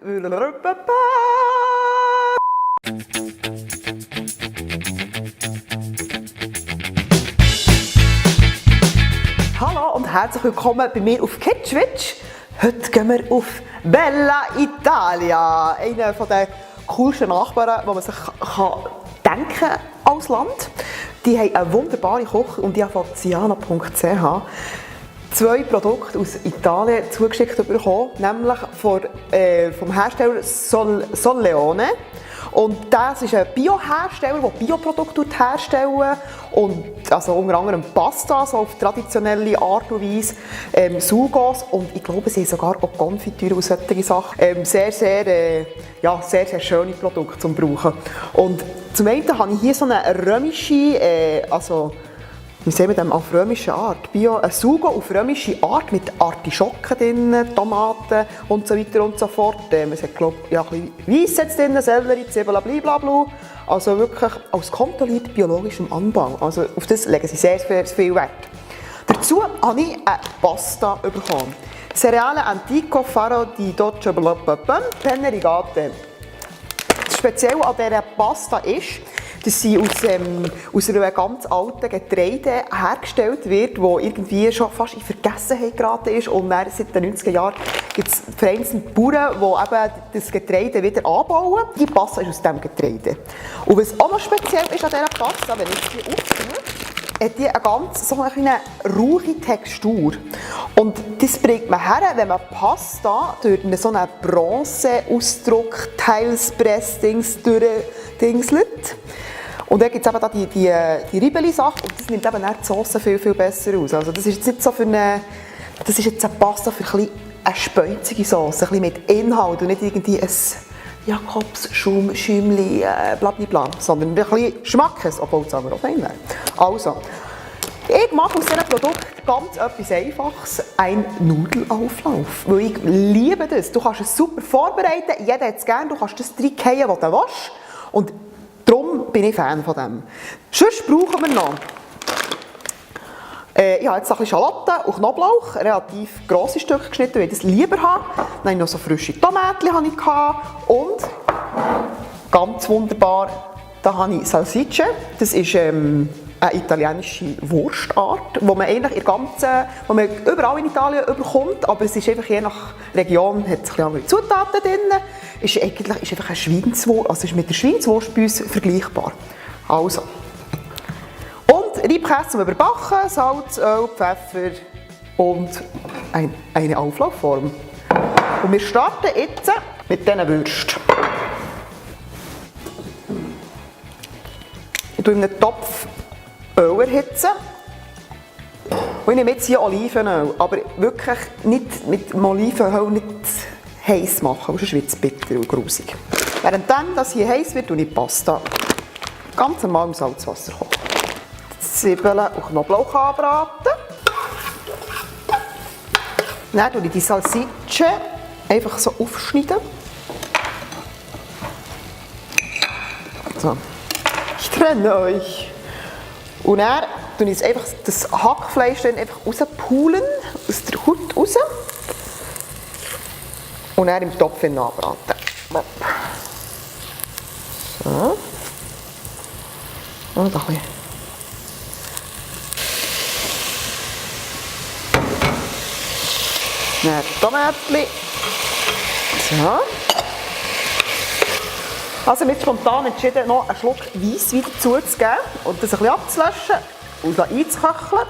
Hallo und herzlich willkommen bei mir auf Kitschwitsch. Heute gehen wir auf Bella Italia, einer der coolsten Nachbarn, die man sich denken kann als Land. Die haben eine wunderbare Küche und ich habe von ciana.ch 2 Produkte aus Italien zugeschickt bekommen, nämlich vom Hersteller Solleone. Und das ist ein Bio-Hersteller, der Bioprodukte herstellt. Und also unter anderem Pasta, so auf traditionelle Art und Weise, Sugos und ich glaube, sie haben sogar auch Konfitüre und solche Sachen. Sehr schöne Produkte zum Brauchen. Und zum einen habe ich hier so eine römische, wie sehen wir das, auf römische Art, ein Sugo auf römische Art mit Artischocken drin, Tomaten und so weiter und so fort. Es hat, glaube ich, ja, ein bisschen Weiss drin, Sellerie, Zwiebeln, blablabla. Also wirklich als kontrolliert biologischem Anbau. Also auf das legen sie sehr viel Wert. Dazu habe ich eine Pasta bekommen. Cereale Antico Faro di Dolce Penne Rigate. Speziell an dieser Pasta ist, dass sie aus einer ganz alten Getreide hergestellt wird, die irgendwie schon fast in Vergessenheit geraten ist. Und dann, seit den 90er Jahren gibt es vereinzelte Bauern, die eben das Getreide wieder anbauen. Die Pasta ist aus diesem Getreide. Und was auch noch speziell ist an dieser Pasta, wenn ich sie aufziehe, hat die eine ganz so eine rauche Textur. Und das bringt man her, wenn man Pasta durch so einen Bronzeausdruck, Teilspress-Dings durchdingselt. Und dann gibt es eben da die Ribeli-Sache und das nimmt eben die Sauce viel besser aus. Also das ist jetzt nicht so für das ist jetzt eine Pasta für eine speuzige Sauce, ein bisschen mit Inhalt und nicht irgendwie ein Jakobs-Schäumli, blablabla, sondern ein bisschen Schmackes, obwohl es aber auch fein wäre. Also, ich mache aus diesem Produkt ganz etwas Einfaches, einen Nudelauflauf. Weil ich liebe das. Du kannst es super vorbereiten, jeder hat es gerne, du kannst das reingehen, was du willst. Und darum bin ich Fan von dem. Sonst brauchen wir noch. Ich habe jetzt ein bisschen Schalotten und Knoblauch, relativ grosse Stücke geschnitten, weil ich das lieber habe. Dann habe ich noch so frische Tomaten und ganz wunderbar, da habe ich Salsicce. Das ist eine italienische Wurstart, die man eigentlich wo man überall in Italien bekommt, aber es ist einfach je nach Region, hat es andere Zutaten drin. Ist einfach eine Schweinswurst, also ist mit der Schweinswurst bei uns vergleichbar. Also. Und Reibkäse zum Überbacken, Salz, Öl, Pfeffer und eine Auflaufform. Und wir starten jetzt mit diesen Würsten. Ich tue in einen Topf Öl erhitzen. Und ich nehme jetzt hier Olivenöl, aber wirklich nicht mit dem Olivenöl nicht heiß machen, sonst wird es bitter und grusig. Während das hier heiß wird, tue ich die Pasta ganz normal im Salzwasser kochen. Zwiebeln und Knoblauch anbraten. Dann tue ich die Salsicce einfach so aufschneiden. So. Ich trenne euch. Und dann tue ich einfach das Hackfleisch dann einfach rauspulen, aus der Haut raus. Und dann im Topf anbraten. So. Und ein bisschen. Dann Tomatchen. So. Also mit spontan entschieden, noch einen Schluck Weisswein dazuzugeben und das ein bisschen abzulöschen und einzuköcheln.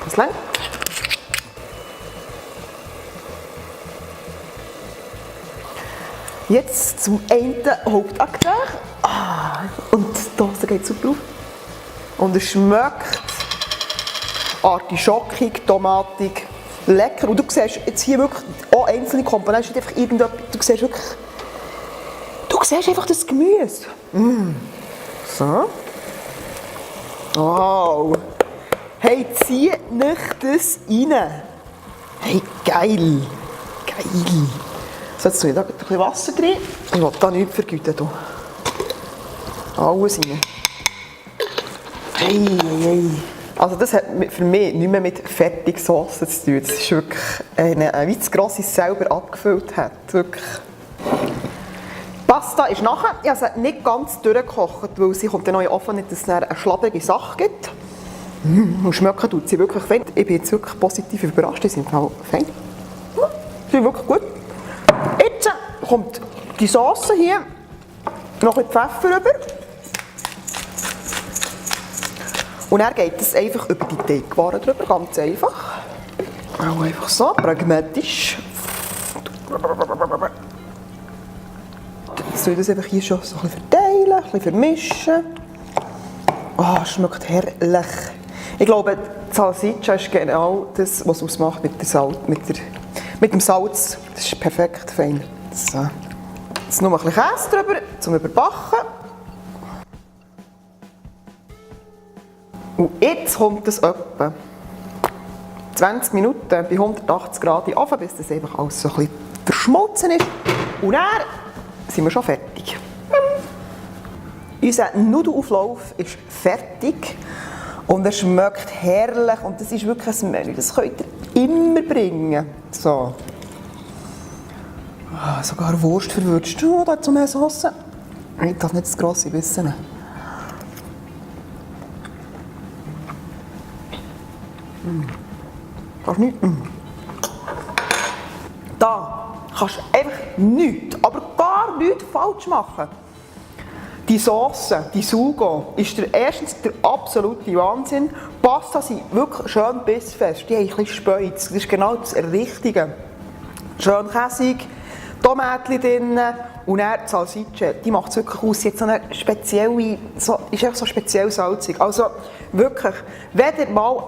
Das längt. Jetzt zum einen Hauptakteur. Und die Dose geht super auf. Und es schmeckt artischockig, tomatig, lecker. Und du siehst jetzt hier wirklich auch einzelne Komponenten, einfach irgendetwas. Du siehst einfach das Gemüse. So. Wow. Hey, zieh nicht das rein. Hey, geil. Geil. So, jetzt tue ich da ein bisschen Wasser drin. Ich will da nichts vergüten. Alles rein. Hey, hey. Also das hat für mich nicht mehr mit Fertigsauce zu tun. Das ist wirklich wie das Grosses selber abgefüllt hat. Wirklich. Die Pasta ist nachher. Ich habe sie nicht ganz durchgekocht, weil sie kommt dann noch in den Ofen, nicht, dass es eine schlabbrige Sache gibt. Und schmecken tut sie wirklich fein. Ich bin jetzt wirklich positiv überrascht. Die sind auch fein. Die sind wirklich gut. Jetzt kommt die Sauce hier. Noch ein bisschen Pfeffer rüber. Und dann geht es einfach über die Teigwaren drüber, ganz einfach. Auch einfach so, pragmatisch. Jetzt soll ich das einfach hier schon so ein bisschen verteilen, ein bisschen vermischen. Oh, es schmeckt herrlich. Ich glaube, die Salsiccia ist genau das, was es ausmacht mit dem Salz. Das ist perfekt fein. So. Jetzt noch ein bisschen Käse drüber, zum Überbacken. Und jetzt kommt es etwa 20 Minuten bei 180 Grad in den Ofen, bis das einfach alles so ein bisschen verschmolzen ist. Und dann sind wir schon fertig. Unser Nudelauflauf ist fertig und er schmeckt herrlich. Und das ist wirklich ein Menü, das könnt ihr immer bringen. So. Oh, sogar Wurst verwünscht. Oh, dazu mehr Sauce. Ich darf nicht das grosse Bissen nehmen. Kannst nicht. Da kannst du einfach nichts, aber gar nichts falsch machen. Die Sauce, die Sugo, ist erstens der absolute Wahnsinn. Pasta sind wirklich schön bissfest. Die haben ein bisschen Speuz. Das ist genau das Richtige. Schön käsig, Tomaten drin und dann die Salsiccia. Die macht es wirklich aus. Sie hat so eine spezielle, ist einfach so speziell salzig. Also wirklich, wenn ihr mal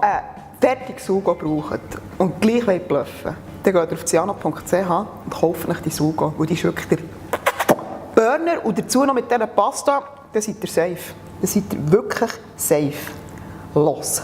fertiges Sugo braucht und gleich bluffen wollt, dann geht ihr auf ciano.ch und kauft euch die Sugo. Und die ist wirklich der Burner. Und dazu noch mit dieser Pasta, dann seid ihr safe. Dann seid ihr wirklich safe. Los!